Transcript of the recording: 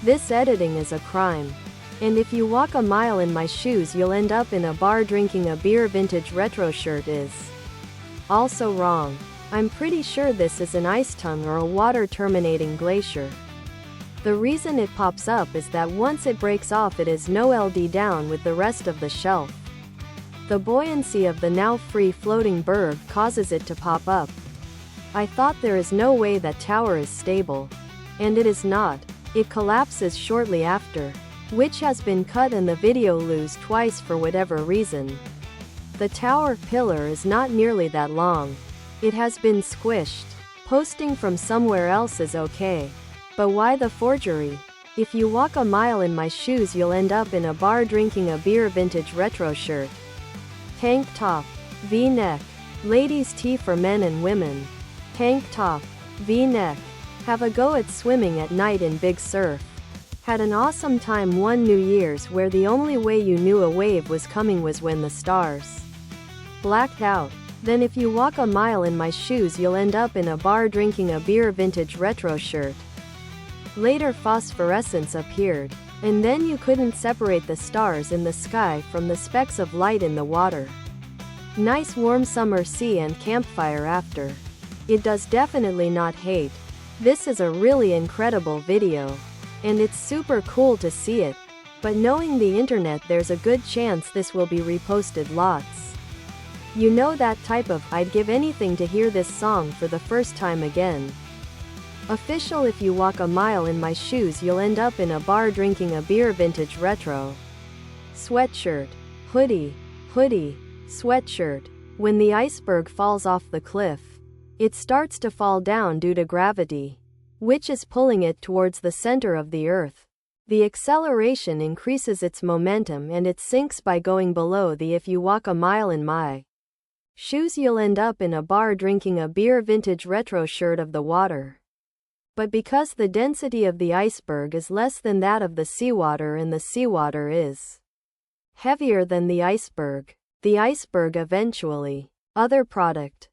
This editing is a crime. And if you walk a mile in my shoes you'll end up in a bar drinking a beer. Vintage retro shirt is also wrong. I'm pretty sure this is an ice tongue or a water terminating glacier. The reason it pops up is that once it breaks off it is no LD down with the rest of the shelf. The buoyancy of the now free floating berg causes it to pop up. I thought there is no way that tower is stable. And it is not. It collapses shortly after, which has been cut and the video lose twice for whatever reason. The tower pillar is not nearly that long. It has been squished. Posting from somewhere else is okay. But why the forgery? If you walk a mile in my shoes you'll end up in a bar drinking a beer. Vintage retro shirt. Tank top. V-neck. Ladies' tee for men and women. Tank top. V-neck. Have a go at swimming at night in big surf. Had an awesome time one New Year's where the only way you knew a wave was coming was when the stars blacked out. Then if you walk a mile in my shoes you'll end up in a bar drinking a beer. Vintage retro shirt. Later phosphorescence appeared, and then you couldn't separate the stars in the sky from the specks of light in the water. Nice warm summer sea and campfire after. It does definitely not hate. This is a really incredible video. And it's super cool to see it, but knowing the internet there's a good chance this will be reposted lots. You know that type of I'd give anything to hear this song for the first time again. Official. If you walk a mile in my shoes you'll end up in a bar drinking a beer. Vintage retro. Sweatshirt. Hoodie. Hoodie. Sweatshirt. When the iceberg falls off the cliff, it starts to fall down due to gravity, which is pulling it towards the center of the earth. The acceleration increases its momentum and it sinks by going below the if you walk a mile in my shoes you'll end up in a bar drinking a beer. Vintage retro shirt of the water. But because the density of the iceberg is less than that of the seawater and the seawater is heavier than the iceberg eventually. Other product.